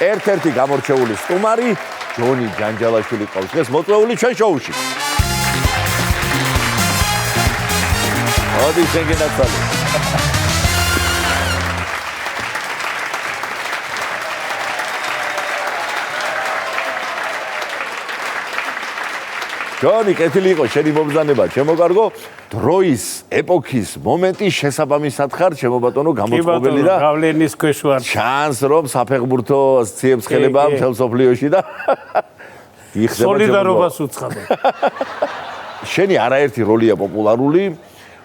ერთ-ერთი გამორჩეული სტუმარი ჯონი ჯანჯალაშვილი ყავს დღეს მოწვეული ჩვენ შოუში. მოდი შენ გენაცვალე. ჯონი, კეთილი იყო შენი მომბრძანება, ჩემო კარგო, დროის, ეპოქის, მომენტის შესაბამისად ხარ, ჩემო ბატონო, გამოწყობილი და გავლენის ქვეშ ვარ. ჩანს რომ საფეხბურთო ციებს ხელება მთელ სოფლიოში და იხდება სოლიდარობას უცხადე. შენი არაერთი როლია პოპულარული,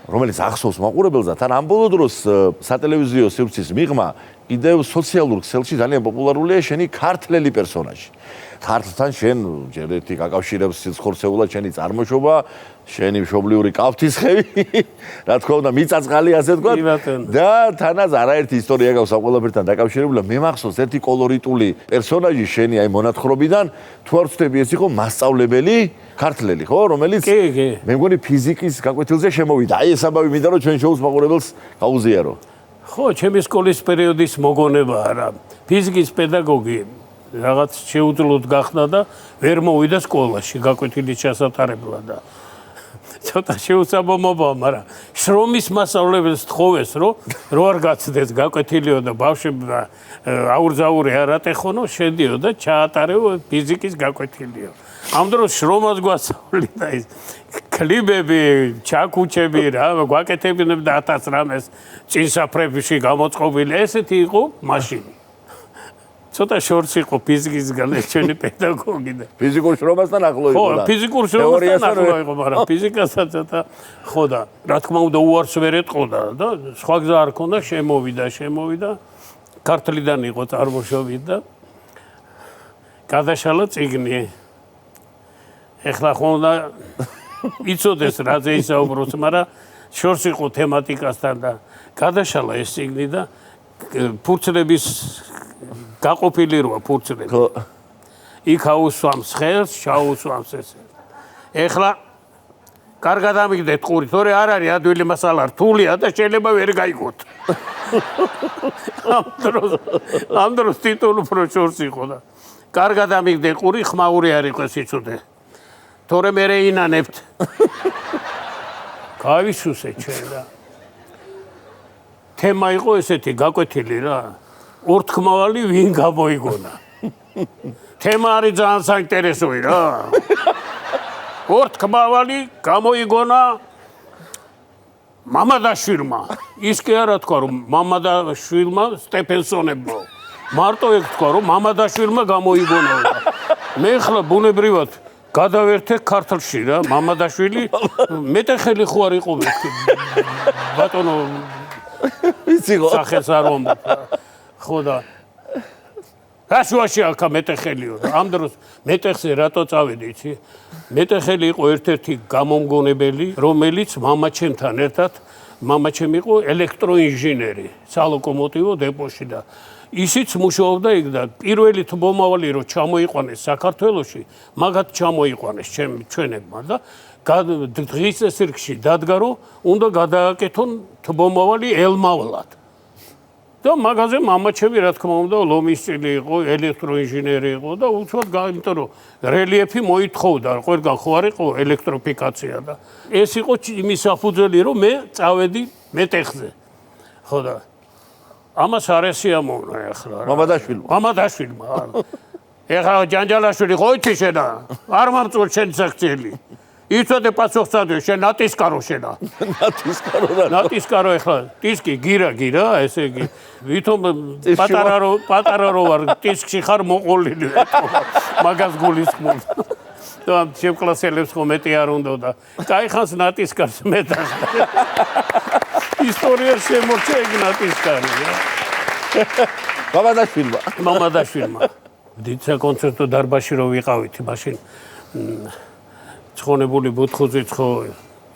რომელიც ახსოვს მაყურებელს და თან ამ ბოლო დროს სატელევიზიო სივრცის მიღმა კიდევ სოციალურ ქსელში ძალიან პოპულარულია შენი ქართველი პერსონაჟი. ქართლთან შენ ჯერ ერთი გაკავშირებს სიცხორცეულად შენი წარმოშობა, შენი მშობლიური კალთისხევი, რა თქმა უნდა, მიწაწყალი ასე თქვა და თანაც არაერთი ისტორია გაქვს ამ ყველაფერთან დაკავშირებული. მე მახსოვს ერთი კოლორიტული პერსონაჟი შენი აი მონათხრობიდან, თუ არ ვცდები ეს იყო მასწავლებელი ქართველი, ხო, რომელიც მე მგონი ფიზიკის გაკვეთილზე შემოვიდა. აი ეს ამბავი მინდა რომ ჩვენ შოუს მაყურებელს გაუზიარო. ხო, ჩემი სკოლის პერიოდის მოგონებაა რა. ფიზიკის პედაგოგი რაღაც შეუძლოდ გახდა და ვერ მოვიდა სკოლაში გაკვეთილის ჩასატარებლად და ცოტა შეუსაბამობაა, მაგრამ შრომის მასწავლებელს თხოვეს, რომ არ გაცდეს გაკვეთილიო და ბავშვები აურძაური არ ატეხონო, შედიო და ჩაატარეო ფიზიკის გაკვეთილიო. ამ დროს შრომას გვასწავლიდა ის კლიბები, ჩაკუჩები რა, გვაკეთებინებდა 1000 რამეს წინსაფრებში გამოწყობილი, ესეთი იყო მაშინ. ცოტა შორს იყო ფიზიკის განეჩენი პედაგოგი და ფიზიკურ შრომასთან ახლო იყო და ხო, ფიზიკურ შრომასთან ახლო იყო, მაგრამ ფიზიკასაც ცოტა ხო და რა თქმა უნდა უარს ვერ ეტყოდა და სხვა გზა არ ქონდა, შემოვიდა ქართლიდან იყო წარმოშობით და გადაშალა წიგნი. ეხლა ხო უნდა იცოდეს რაზე ისაუბროს, მაგრამ შორს იყო თემატიკასთან და გადაშალა ეს წიგნი და ფურცლების გაყოფილი როა ფურცლები. იქ აუსვამს ხელს, ჩაუსვამს ესე. ეხლა კარგად ამიგდეთ ყურით, თორე არ არის ადვილი მასალა, რთულია და შეიძლება ვერ გაიგოთ. ამ დროს ტიტული უფრო შორს იყო და კარგად ამიგდე ყური, ხმაური არ იყოს იცოდე. თორე მე ინანებთ. გავისუსე ჩვენ და თემა იყო ესეთი გაკვეთილი რა. ორთქმავალი ვინ გამოიგონა. თემა არის ძალიან საინტერესოა რა. ორთქმავალი გამოიგონა მამადაშვილმა. ის კი არა თქვა რომ მამადაშვილმა სტეფენსონებო. მარტო ეგ თქვა რომ მამადაშვილმა გამოიგონა. მე ხლა ბუნებრივად გადავერთე ქართლში რა, მამადაშვილი მეტეხელი ხო არ იყო მეთქი. ბატონო იცი ხო? სახელს არ ვამბობ. ხო და რაშუაში აქა მეტეხელიო. ამ დროს მეტეხზე რატო წავედი, იცი? მეტეხელი იყო ერთ-ერთი გამომგონებელი, რომელიც მამაჩემთან ერთად, მამაჩემი იყო ელექტროინჟინერი, სალოკომოტივო დეპოში და ისიც მუშაობდა იქ და პირველი თბომავალი რო ჩამოიყვანეს საქართველოში, მაგათ ჩამოიყვანეს ჩვენებმა და დღის წესრიგში დადგა რომ უნდა გადააკეთონ თბომავალი ელმავლად. და მაგაზე მამაჩემი რა თქმა უნდა ლომის წილი იყო, ელექტროინჟინერი იყო და უცბად იმიტომ რომ რელიეფი მოითხოვდა, ყველგან ხო არ იყო ელექტროფიკაცია და ეს იყო იმის საფუძველი რომ მე წავედი მეტეხზე. ხო და ამას არ ესიამოვნა ახლა რა. მამადაშვილმა. ეხლა ჯანჯალაშვილი ხო იცი შენა? არ მომწონს შენი საქციელი. იცოდე პასუხსადე შენ ნატისკარო შენა. ნატისკარო ეხლა ტისკი გირა ესე იგი. ვითომ პატარა რო ვარ ტისკში ხარ მოყოლილი. მაგას გულისხმობ. და შემკლასელებს ხო მეტი არ უნდა და კაიხანს ნატისკარს მეტახდა. ისტორია შემორჩა ეგ ნატისკარი რა. მამადაშვილმა. დიდ საკონცერტო დარბაზში რო ვიყავით მაშინ ცხონებული ბუთხუძით ხო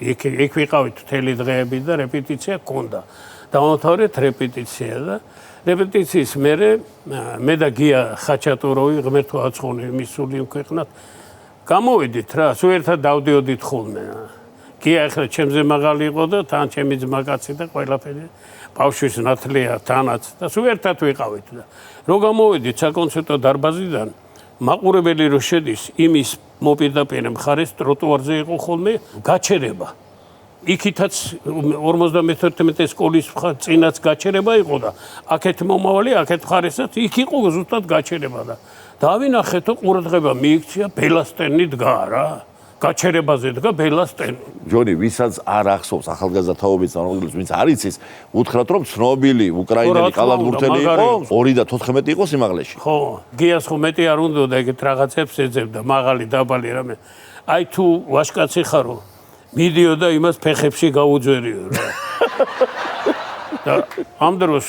იქ ვიყავით მთელი დღეები და რეპეტიცია გქონდა. დავამთავრეთ რეპეტიცია და რეპეტიციის მერე მე და გია ხაჩატუროვი ღმერთო აცხონე მისული ქვეყნად გამოვედით რა, სულ ერთად დავდიოდით ხოლმე. გია ახლა ჩემზე მაღალი იყო და თან ჩემი ძმაკაცი და ყველაფერი. ბავშვის ნათლია თანაც და სულ ერთად ვიყავით და რო გამოვედით საკონცერტო დარბაზიდან მაყურებელი რო შედის იმის მოპირდაპირე მხარეს ტროტუარზე იყო ხოლმე გაჩერება იქითაც 51 სკოლის წინაც გაჩერება იყო და აქეთ მომავალი აქეთ მხარესაც იქ იყო ზუსტად გაჩერება და დავინახეთო ყურადღება მიიქცია ბელასტენი დგა რა გაჩერებაზე დგა ბელასტენი ჯონი ვისაც არ ახსოვს ახალგაზრდა თაობის წარმომადგენლებს ვინც არ იცის უთხრათ რომ ცნობილი უკრაინელი კალათბურთელი იყო 2.14 იყო სიმაღლეში ხო გიას ხო მეტი არ უნდა და ეგეთ რაღაცებს ეძებდა მაღალი დაბალი რამე აი თუ ვაშკაცი ხარო მიდიოდა იმას ფეხებში გაუძვერიო რა და ამ დროს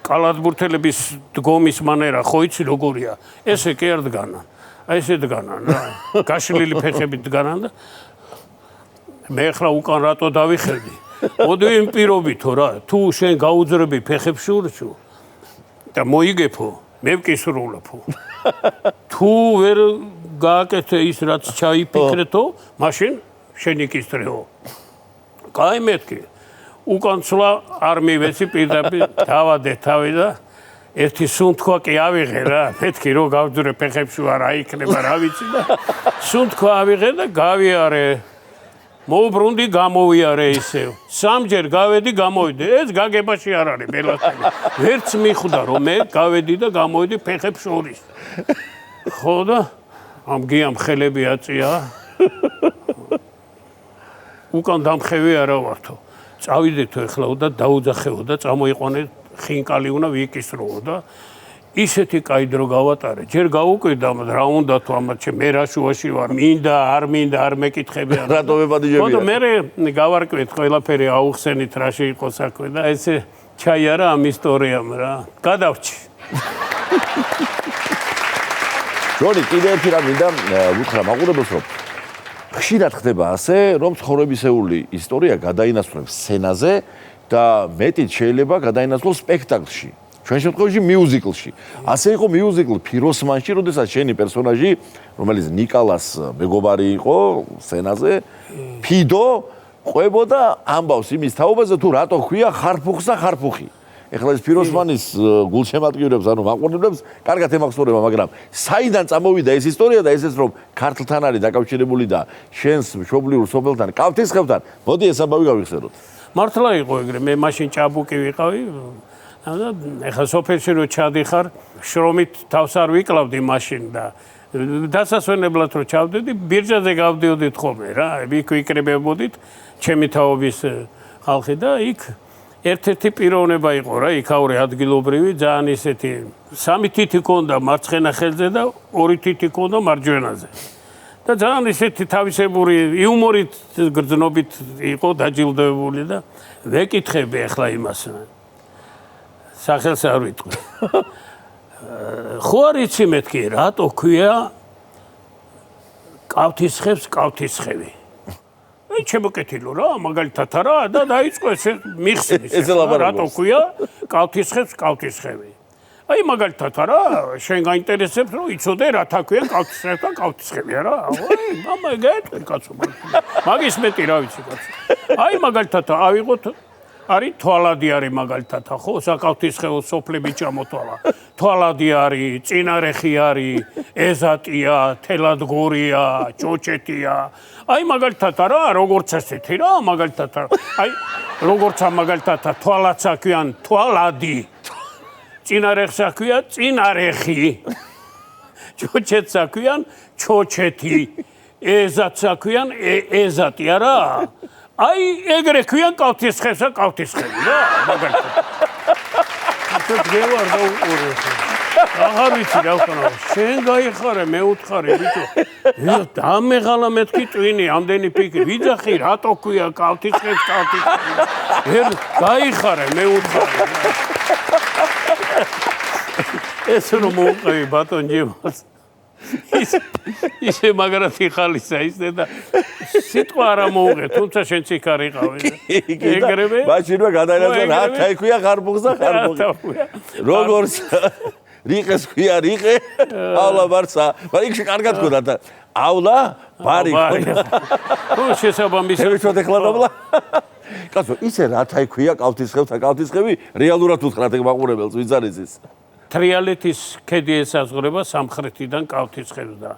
კალათბურთელების დგომის მანერა ხო იცი როგორია ესე კი არ დგანან აი ესე დგანან რა გაშლილი ფეხებით დგანან და მე ახლა უკან რატო დავიხედი მოდი იმ პირობითო რა თუ შენ გაუძრები ფეხებში ურჩო და მოიგებო მე ვკისრულობო თუ ვერ გააკეთე ის რაც ჩაიფიქრეთო მაშინ შენი კისტრეო კაი მეთქი უკან ცვლა არ მივეცი პირდაპირ დავადე თავი და ერთი სუნთქვა კი ავიღე რა მეთქი რო გავძვრე ფეხებში არ აიქნება რა ვიცი და სუნთქვა ავიღე და გავიარე მოუბრუნდი გამოვიარე ისევ სამჯერ გავედი გამოვიდე ეს გაგებაში არ არის ბელასტენი ვერც მიხვდა რომ მე გავედი და გამოვიდი ფეხებს შორის ხო და ამ გიამ ხელები აწია უკან დამხევი არა ვართო წავიდეთო ეხლა და დაუძახეო და წამოიყვანე ხინკალი უნდა ვიკისროო და ისეთი კაი დრო გავატარე ჯერ გაუკვირდა რა უნდა თუ ამათ მე რა შუაში ვარ მინდა არ მეკითხები არა რატო ვეპადიჯებია ხო და მე გავარკვეთ ყველაფერი აუხსენით რაში იყო საქმე და ესე ჩაიარა ამ ისტორიამ რა გადავრჩი ჯონი კიდე ერთი რამ მინდა ვუთხრა მაყურებელს რომ ხშირად ხდება ასე რომ ცხოვრებისეული ისტორია გადაინაცვლებს სცენაზე და მეტიც შეიძლება გადაინაცვლოს სპექტაკლში ჩვენ შემთხვევაში მიუზიკლში ასე იყო მიუზიკლ ფიროსმანში როდესაც შენი პერსონაჟი რომელიც ნიკალას მეგობარი იყო სცენაზე ფიდო ყვებოდა ამბავს იმის თაობაზე თუ რატო ქვია ხარფუხს და ხარფუხი ეხლა ეს ფიროსმანის გულშემატკივრებს ანუ მაყურებლებს კარგად ემახსოვრება მაგრამ საიდან წამოვიდა ეს ისტორია და ესეც რომ ქართლთან არის დაკავშირებული და შენს მშობლიურ სოფელთან კავთისხევთან მოდი ეს ამბავი გავიხსენოთ მართლა იყო ეგრე მე მაშინ ჭაბუკი ვიყავი და ეხლა სოფელში რო ჩადიხარ შრომით თავს არ ვიკლავდი მაშინ და დასასვენებლად რო ჩავდედი ბირჟაზე გავდიოდით ხოლმე რა იქ ვიკრებებოდით ჩემი თაობის ხალხი და იქ ერთ-ერთი პიროვნება იყო რა იქაური ადგილობრივი ძალიან ისეთი სამი თითი ქონდა მარცხენა ხელზე და ორი თითი ქონდა მარჯვენაზე და ძალიან ისეთი თავისებური იუმორით გრძნობით იყო დაჯილდოებული და ვეკითხები ახლა იმას სახელს არ ვიტყვი ხო არ იცი მეთქი რატო ქვია კავთისხევს კავთისხევი აი შემოკეთილო რა მაგალითად რა და დაიწყო ესე მიხსნის რატო ქვია კავთისხევს კავთისხევი აი მაგალითად რა შენ გაინტერესებს რომ იცოდე რათა ქვია კავთისხევს და კავთისხევი რა აი მამა გეტყვი კაცო მაგის მეტი რა ვიცი კაცო აი მაგალითად ავიღოთ არის თვალადი არის მაგალითად ხო საკავთისხევო სოფლები ჩამოთვალა თვალადი არის წინარეხი არის ეზატია თელადგორია ჭოჭეტია აი მაგალითად რა როგორც ესეთი რა მაგალითად აი როგორც მაგალითად თვალაცა ქვიან თვალადი წინარეხსა ქვია წინარეხი ჭოჭეტსა ქვიან ჭოჭეთი ეზატსა ქვიან ეზატი არა აი ეგრე ქვიან კავთისხევსა კავთისხევი რა მაგალითად ეს გევარ და უყურე აღარ ვიცი რა ვქნა შენ გაიხარე მე უთხარი ბიჭო დამეღალა მეთქი ტვინი ამდენი პიკი ვიძახი რატო ქვია კავთისხევს კავთისხევი ვერ გაიხარე მე უთხარი ეს რომ მოუყევი ბატონჯიმას ისე მაგრათი ხალისა ისე და სიტყვა არ მოუღე თუმცა შენც იქ არ იყავი ეგრევე მაშინვე გადაინაცვლა რა თაიქვია ხარფუხს და ხარფუხი როგორც რიყეს ქვია რიყე ავლა ბარსა მაგრამ იქ კარგად გქონდა და ავლა ბარი ხო შესაბამისი შევიცოთ ეხლა კაცო, ისე რათა ექვია კალთისხევთა კალთისხევი, რეალურად უთხრათ ეგ მაყურებელს, ვინც არის ის? თრიალეთის ქედი ესაზღვრება სამხრეთიდან კალთისხევს და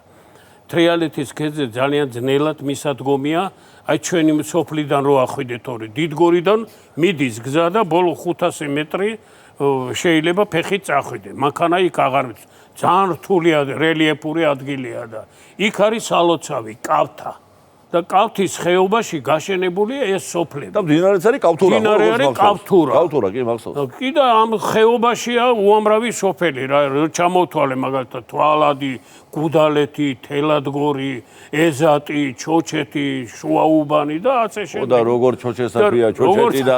თრიალეთის ქედზე ძალიან ძნელად მისადგომია, აი ჩვენი სოფლიდან რო ახვიდეთ ორი დიდგორიდან მიდის გზა და ბოლო 500 მეტრი შეიძლება ფეხით წახვიდე. მანქანა იქ აღარ ძალიან რთული რელიეფური ადგილია და იქ არის სალოცავი კავთა. და კავთის ხეობაში გაშენებულია ეს სოფლები. და მდინარეც არის კავთურა. მდინარე არის კავთურა. კავთურა, კი, მახსოვს. კი და ამ ხეობაშია უამრავი სოფელი რა ჩამოთვალე მაგალითად თვალადი, გუდალეთი, თელადგორი, ეზატი, ჩოჩეთი, შუაუბანი და ასე შემდეგ. და როგორ ჩოჩესაფია, ჩოჩეთი და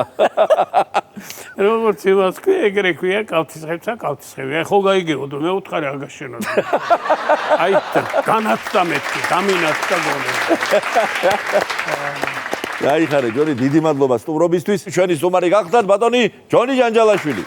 როგორც იმას ქვია, ეგრე ქვია კავთისხევსა, კავთისხევი. აი ხო გაიგებოდ მე უთხარი აგაშენოთ. აი განათდა მეთქი, გამინათდა გონე. გაიხარე ჯონი, დიდი მადლობა სტუმრობისთვის. ჩვენი სტუმარი გახდათ ბატონი ჯონი ჯანჯალაშვილი.